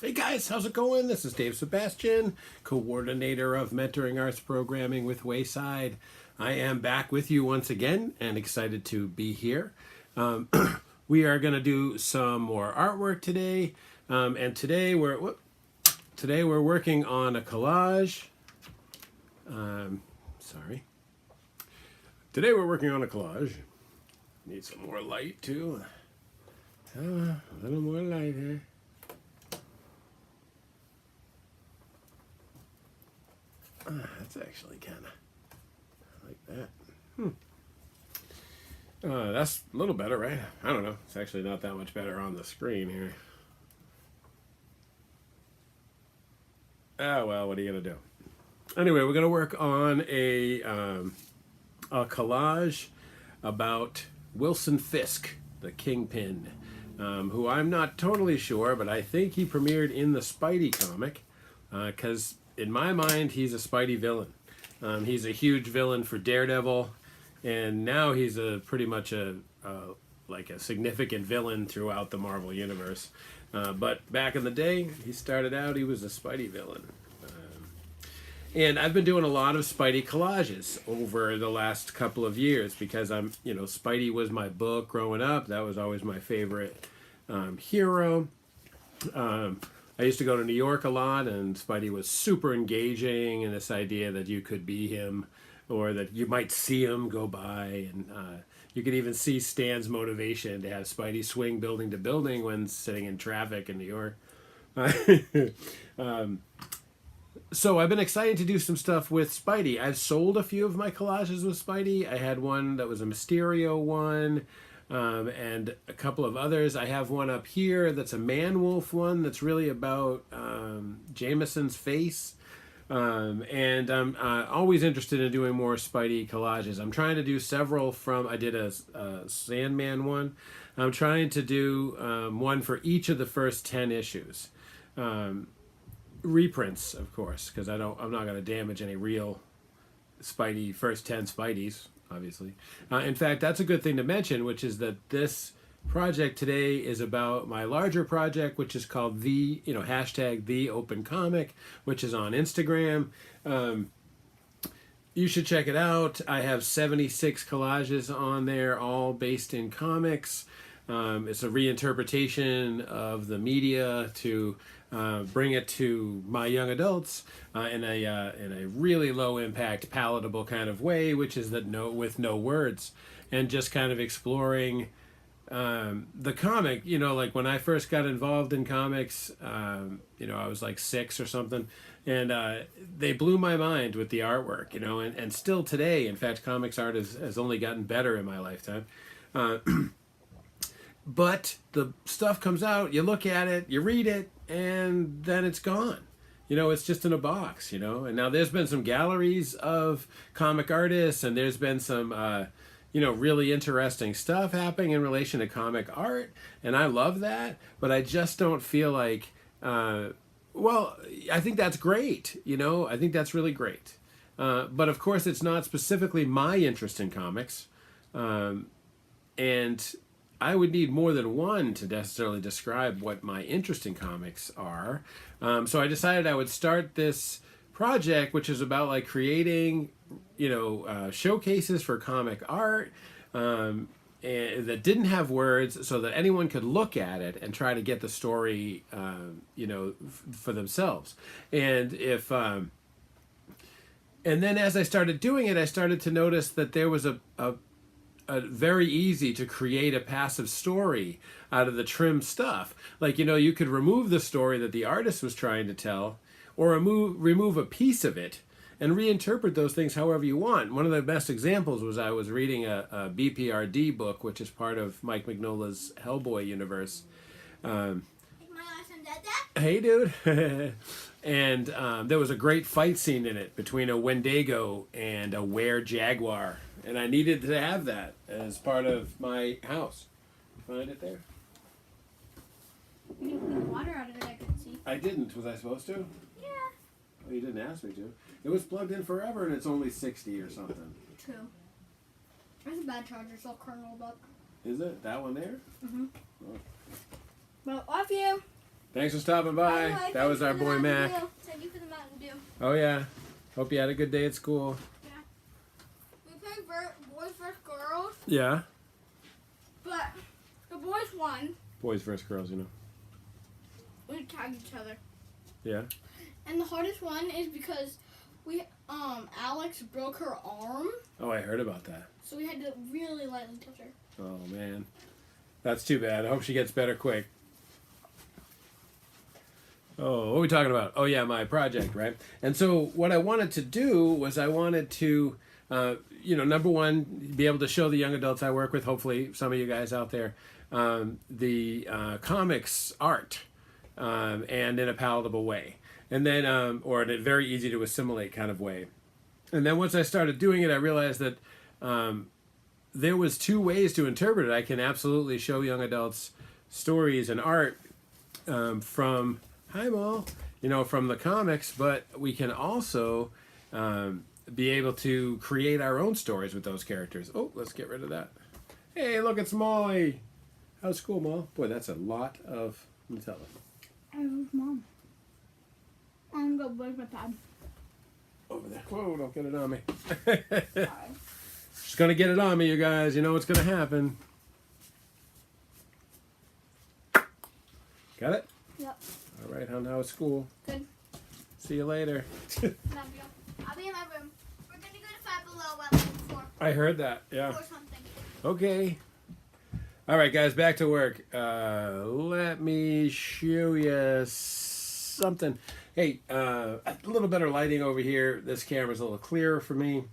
Hey guys, how's it going? This is Dave Sebastian, coordinator of Mentoring Arts Programming with Wayside. I am back with you once again and excited to be here. We are going to do some more artwork today, and today we're working on a collage. Today we're working on a collage. Need some more light too. A little more light here. That's actually kind of like that. That's a little better, right? I don't know. It's actually not that much better on the screen here. Well, what are you going to do? Anyway, we're going to work on a collage about Wilson Fisk, the Kingpin, who I'm not totally sure, but I think he premiered in the Spidey comic, because in my mind, he's a Spidey villain. He's a huge villain for Daredevil, and now he's pretty much a significant villain throughout the Marvel Universe. But back in the day, he started out, he was a Spidey villain. And I've been doing a lot of Spidey collages over the last couple of years because Spidey was my book growing up. That was always my favorite hero. I used to go to New York a lot, and Spidey was super engaging, and this idea that you could be him, or that you might see him go by, and you could even see Stan's motivation to have Spidey swing building to building when sitting in traffic in New York. So I've been excited to do some stuff with Spidey. I've sold a few of my collages with Spidey. I had one that was a Mysterio one, and a couple of others. I have one up here that's a Man-Wolf one that's really about Jameson's face. And I'm always interested in doing more Spidey collages. I'm trying to do several I did a Sandman one. I'm trying to do one for each of the first 10 issues. Reprints, of course, because I'm not going to damage any real Spidey, first 10 Spideys, obviously. In fact, that's a good thing to mention, which is that this project today is about my larger project, which is called hashtag The Open Comic, which is on Instagram. You should check it out. I have 76 collages on there, all based in comics. It's a reinterpretation of the media to bring it to my young adults in a really low impact, palatable kind of way, which is with no words, and just kind of exploring the comic. Like when I first got involved in comics, I was like 6 or something, and they blew my mind with the artwork, and still today, in fact, comics art has only gotten better in my lifetime. But the stuff comes out, you look at it, you read it, and then it's gone. It's just in a box, And now there's been some galleries of comic artists, and there's been some, really interesting stuff happening in relation to comic art, and I love that, but I just don't feel like, I think that's great, I think that's really great. But of course, it's not specifically my interest in comics, and I would need more than one to necessarily describe what my interest in comics are. So I decided I would start this project, which is about creating, showcases for comic art and that didn't have words, so that anyone could look at it and try to get the story, for themselves. And and then as I started doing it, I started to notice that there was a very easy to create a passive story out of the trim stuff. You could remove the story that the artist was trying to tell, or remove a piece of it and reinterpret those things however you want. One of the best examples was I was reading a BPRD book, which is part of Mike Mignola's Hellboy universe. Hey, dude. And there was a great fight scene in it between a Wendigo and a were-jaguar. And I needed to have that as part of my house. Find it there? You didn't put water out of it, I could see. I didn't. Was I supposed to? Yeah. Well, you didn't ask me to. It was plugged in forever, and it's only 60 or something. True. There's a bad charger, it's all kerneled up. Is it? That one there? Mm-hmm. Oh. Well, off you. Thanks for stopping by. Bye. That was our boy Mac. Thank you for the Mountain Dew. Oh yeah. Hope you had a good day at school. Yeah. We played boys versus girls, Yeah. but the boys won. Boys versus girls, you know. We tagged each other. Yeah. And the hardest one is because Alex broke her arm, Oh, I heard about that. so we had to really lightly touch her. Oh man. That's too bad. I hope she gets better quick. Oh, what are we talking about? Oh yeah, my project, right? And so what I wanted to do was I wanted to, number one, be able to show the young adults I work with, hopefully some of you guys out there, the comics art, and in a palatable way. And then, or in a very easy to assimilate kind of way. And then once I started doing it, I realized that there was two ways to interpret it. I can absolutely show young adults stories and art from, hi Maul, from the comics, but we can also be able to create our own stories with those characters. Oh, let's get rid of that. Hey, look, it's Molly. How's school, Maul? Boy, that's a lot of Nutella. Where's Mom? I'm gonna go where's my pad? Over there. Whoa, don't get it on me. Sorry. She's going to get it on me, you guys. You know what's going to happen. Got it? Yep. All right, hon, how's school? Good. See you later. Love you. I'll be in my room. We're gonna go to Five Below at like 4 I heard that, yeah. or something. Okay. All right, guys, back to work. Let me show you something. Hey, a little better lighting over here. This camera's a little clearer for me.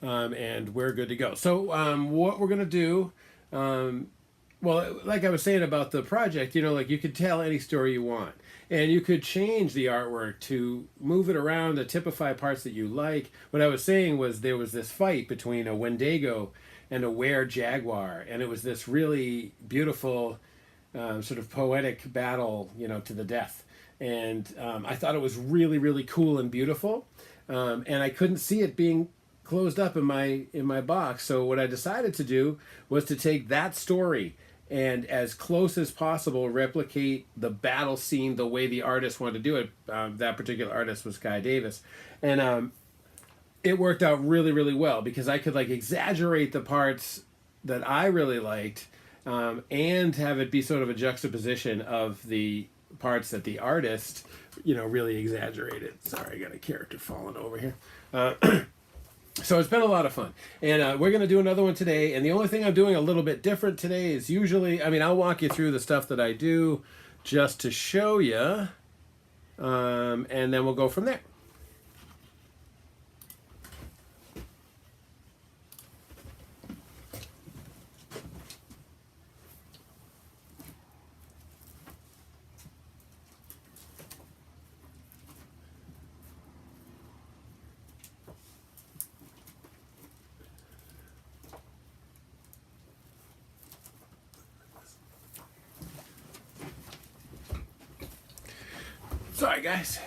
And we're good to go. So what we're going to do, well, like I was saying about the project, you could tell any story you want. And you could change the artwork to move it around to typify parts that you like. What I was saying was there was this fight between a Wendigo and a were-jaguar. And it was this really beautiful sort of poetic battle, to the death. And I thought it was really, really cool and beautiful. And I couldn't see it being closed up in my box. So what I decided to do was to take that story and as close as possible replicate the battle scene the way the artist wanted to do it. That particular artist was Guy Davis. And it worked out really, really well because I could exaggerate the parts that I really liked and have it be sort of a juxtaposition of the parts that the artist, really exaggerated. Sorry, I got a character falling over here. So it's been a lot of fun. And we're going to do another one today. And the only thing I'm doing a little bit different today is usually, I'll walk you through the stuff that I do just to show you. And then we'll go from there. Sorry, guys.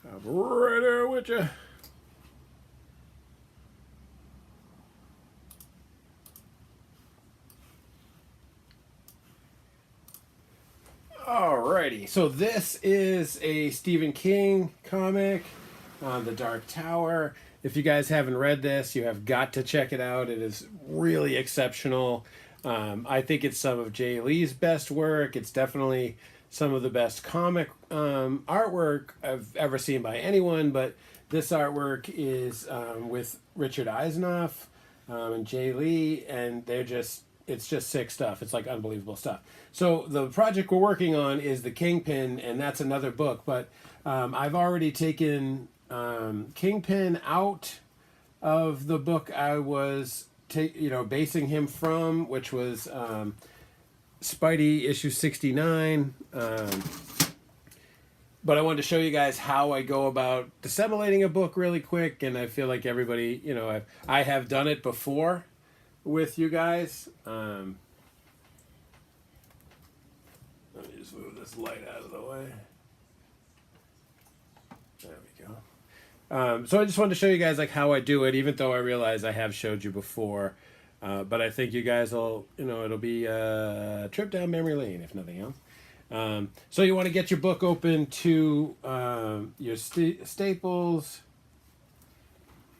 I'm right there with you. Alrighty, so this is a Stephen King comic, The Dark Tower. If you guys haven't read this, you have got to check it out. It is really exceptional. I think it's some of Jay Lee's best work. It's definitely some of the best comic artwork I've ever seen by anyone, but this artwork is with Richard Eisenoff and Jay Lee, and it's just sick stuff. It's unbelievable stuff. So the project we're working on is the Kingpin, and that's another book, but I've already taken Kingpin out of the book I was basing him from, which was Spidey issue 69. But I wanted to show you guys how I go about disseminating a book really quick, and I feel like everybody, I have done it before with you guys. Let me just move this light out of the way. There we go. So I just wanted to show you guys how I do it, even though I realize I have showed you before. But I think you guys will, it'll be a trip down memory lane, if nothing else. So you want to get your book open to your staples.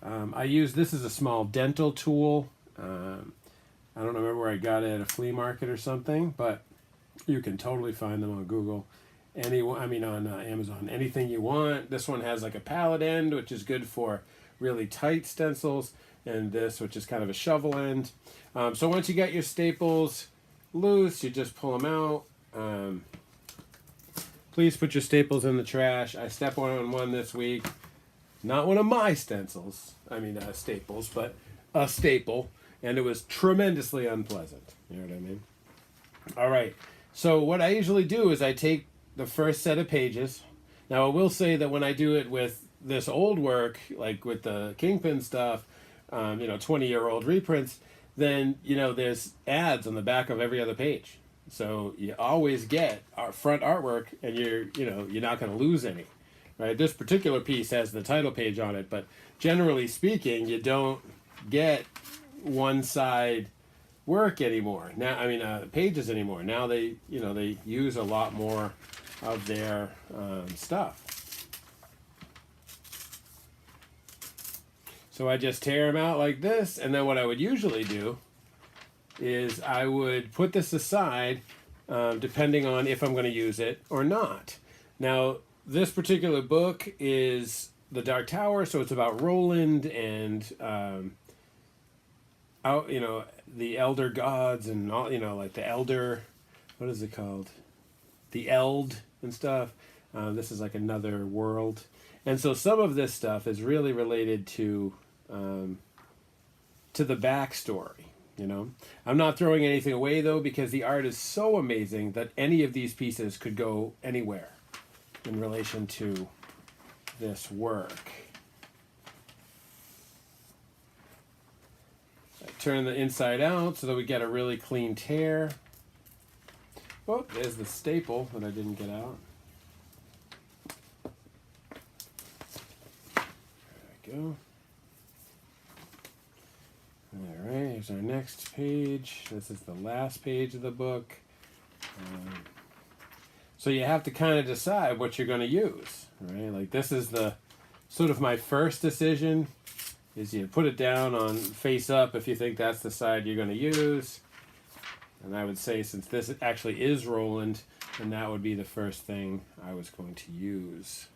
I use this as a small dental tool. I don't remember where I got it at a flea market or something, but you can totally find them on Google. On Amazon. Anything you want. This one has like a pallet end, which is good for really tight stencils, and this, which is kind of a shovel end. So once you get your staples loose, you just pull them out. Please put your staples in the trash. I stepped on one this week. Not one of my staples, but a staple, and it was tremendously unpleasant. You know what I mean? All right. So what I usually do is I take the first set of pages. Now I will say that when I do it with this old work, like with the Kingpin stuff, 20-year-old reprints, then there's ads on the back of every other page. So you always get our front artwork, and you're not going to lose any, right? This particular piece has the title page on it, but generally speaking, you don't get one side work anymore. Now, pages anymore. Now they use a lot more of their stuff. So I just tear them out like this, and then what I would usually do is I would put this aside depending on if I'm going to use it or not. Now, this particular book is The Dark Tower, so it's about Roland and the elder gods and all, like the elder, what is it called? The Eld and stuff. This is like another world. And so some of this stuff is really related to the backstory. I'm not throwing anything away though, because the art is so amazing that any of these pieces could go anywhere in relation to this work. I turn the inside out so that we get a really clean tear. Oh, there's the staple that I didn't get out. There we go. All right, here's our next page. This is the last page of the book. So you have to kind of decide what you're going to use, right? Like this is the sort of my first decision, is you put it down on face up if you think that's the side you're going to use. And I would say, since this actually is Roland, then that would be the first thing I was going to use.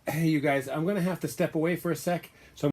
Hey, you guys, I'm going to have to step away for a sec. So